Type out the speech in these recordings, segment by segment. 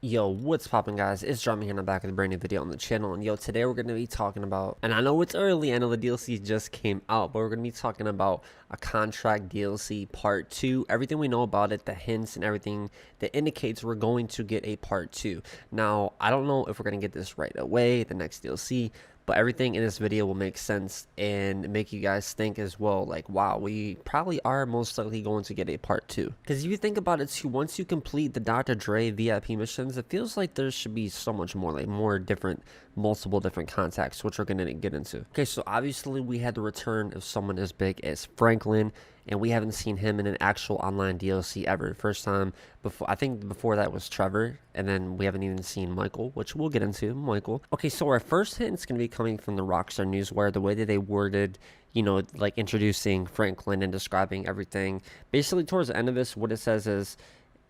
Yo, what's poppin', guys? It's Drama here and I'm back with a brand new video on the channel. And yo, today we're going to be talking about, and I know it's early, I know the DLC just came out, but we're going to be talking about a contract DLC part 2, everything we know about it, the hints and everything that indicates we're going to get a part 2. Now, I don't know if we're going to get this right away, the next DLC, but everything in this video will make sense and make you guys think as well, like, wow, we probably are most likely going to get a part 2. Because if you think about it too, once you complete the Dr. Dre VIP missions, it feels like there should be so much more, like more different, multiple different contacts, which we're going to get into. Okay, so obviously we had the return of someone as big as Franklin, and we haven't seen him in an actual online DLC ever. First time before, I think before that was Trevor, and then we haven't even seen Michael, which we'll get into. Michael. Okay, so our first hint is going to be coming from the Rockstar Newswire, the way that they worded, you know, like introducing Franklin and describing everything. Basically, towards the end of this, what it says is,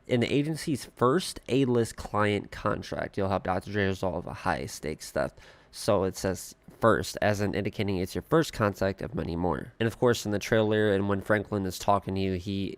in the agency's first A-list client contract, you'll help Dr. Dre resolve a high-stakes theft. So it says first, as in indicating it's your first contact of many more. And of course, in the trailer, and when Franklin is talking to you, he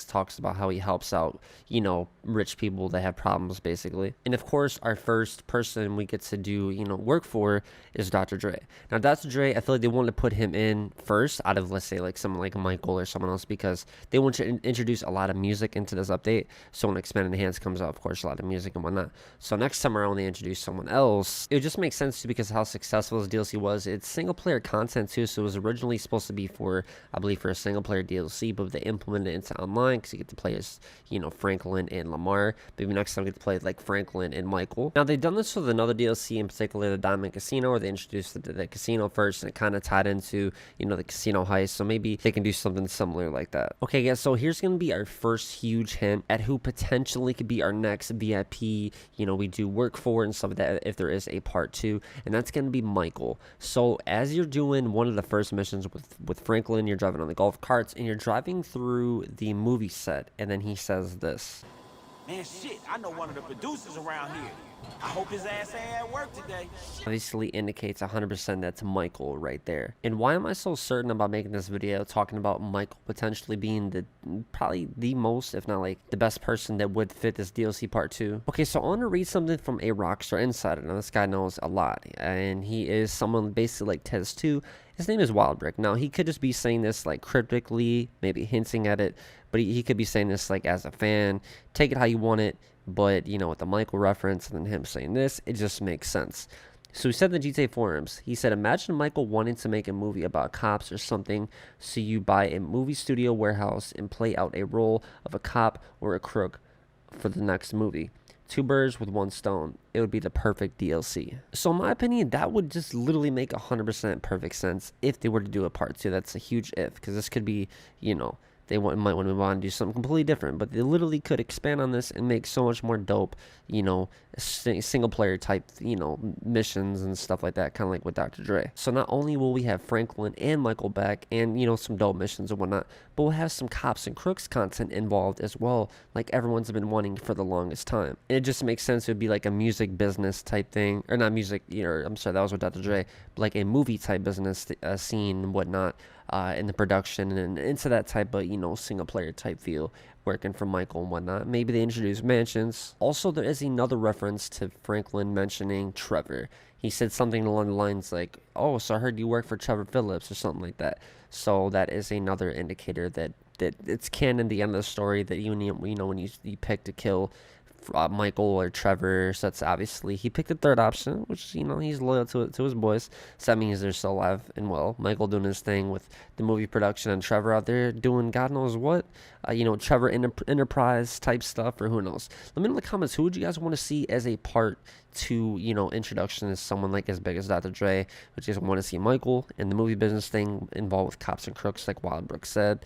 talks about how he helps out, you know, rich people that have problems, basically. And of course, our first person we get to do, you know, work for is Dr. Dre. Now, Dr. Dre, I feel like they wanted to put him in first out of, let's say, like someone like Michael or someone else, because they want to introduce a lot of music into this update. So when Expanded Hands comes out, of course, a lot of music and whatnot. So next time around, they introduce someone else. It just makes sense too, because how successful this DLC was. It's single player content too, so it was originally supposed to be for, I believe, for a single player DLC, but they implemented it into online because you get to play as, you know, Franklin and Lamar. Maybe next time we get to play like Franklin and Michael. Now, they've done this with another DLC, in particular the Diamond Casino, where they introduced the casino first, and it kind of tied into, you know, the casino heist. So maybe they can do something similar like that. Okay, guys, so here's gonna be our first huge hint at who potentially could be our next VIP, you know, we do work for and stuff like that, if there is a part 2, and that's gonna be Michael. So as you're doing one of the first missions with Franklin, you're driving on the golf carts and you're driving through the movie set, and then he says this. Man, shit, I know one of the producers around here. I hope his ass ain't at work today. Obviously indicates 100% that's Michael right there. And why am I so certain about making this video talking about Michael potentially being probably the most, if not like the best person that would fit this DLC part 2? Okay, so I want to read something from a Rockstar Insider. Now, this guy knows a lot, and he is someone basically like Tez 2. His name is Wildbrick. Now, he could just be saying this like cryptically, maybe hinting at it, but he could be saying this like as a fan. Take it how you want it, but, you know, with the Michael reference and then him saying this, it just makes sense. So he said in the GTA forums, he said, imagine Michael wanting to make a movie about cops or something, so you buy a movie studio warehouse and play out a role of a cop or a crook for the next movie. 2 birds with 1 stone. It would be the perfect DLC. So in my opinion, that would just literally make 100% perfect sense if they were to do a part 2. That's a huge if, because this could be, you know, they might want to move on and do something completely different, but they literally could expand on this and make so much more dope, you know, single player type, you know, missions and stuff like that, kind of like with Dr. Dre. So not only will we have Franklin and Michael back and, you know, some dope missions and whatnot, but we'll have some cops and crooks content involved as well, like everyone's been wanting for the longest time. And it just makes sense. It would be like a music business type thing, or not music, you know, I'm sorry, that was with Dr. Dre, but like a movie type business scene and whatnot. In the production and into that type of, you know, single player type feel, working for Michael and whatnot. Maybe they introduce mansions. Also, there is another reference to Franklin mentioning Trevor. He said something along the lines like, oh, so I heard you work for Trevor Phillips or something like that. So that is another indicator that it's canon, the end of the story, that you know, when you pick to kill Michael or Trevor, so that's obviously he picked the third option, which, you know, he's loyal to his boys, so that means they're still alive and well. Michael doing his thing with the movie production, and Trevor out there doing God knows what, you know, Trevor Enterprise type stuff, or who knows. Let me know in the comments, who would you guys want to see as a part 2, you know, introduction as someone like as big as Dr. Dre? Would you guys want to see Michael and the movie business thing involved with cops and crooks, like Wildbrook said?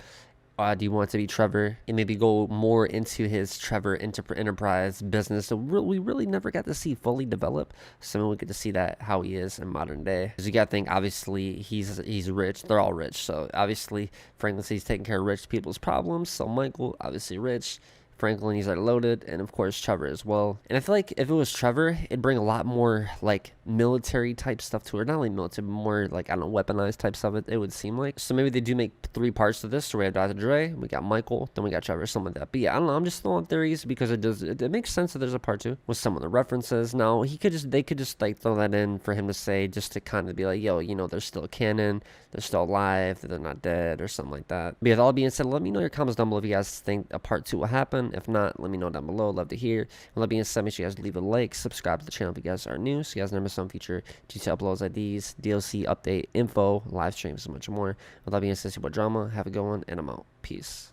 Do you want it to be Trevor and maybe go more into his Trevor Enterprise business? So we really never got to see fully develop. So we get to see that how he is in modern day. Because you got to think, obviously, he's rich. They're all rich. So obviously, Franklin says he's taking care of rich people's problems. So Michael, obviously rich. Franklin, he's already loaded, and of course Trevor as well. And I feel like if it was Trevor, it'd bring a lot more like military type stuff to it. Not only military, but more like, I don't know, weaponized type stuff, it would seem like. So maybe they do make 3 parts to this. So we have Dr. Dre, we got Michael, then we got Trevor, something like that. But yeah, I don't know, I'm just throwing theories because it makes sense that there's a part 2 with some of the references. Now they could just like throw that in for him to say, just to kind of be like, yo, you know, they're still canon, they're still alive, they're not dead, or something like that. But yeah, with all being said, let me know your comments down below if you guys think a part 2 will happen. If not, let me know down below. Love to hear. And with that being said, make sure you guys leave a like, subscribe to the channel if you guys are new, so you guys never miss some future GTA uploads, IDs, DLC update, info, live streams, and much more. With that being said, it's your boy Drama. Have a good one, and I'm out. Peace.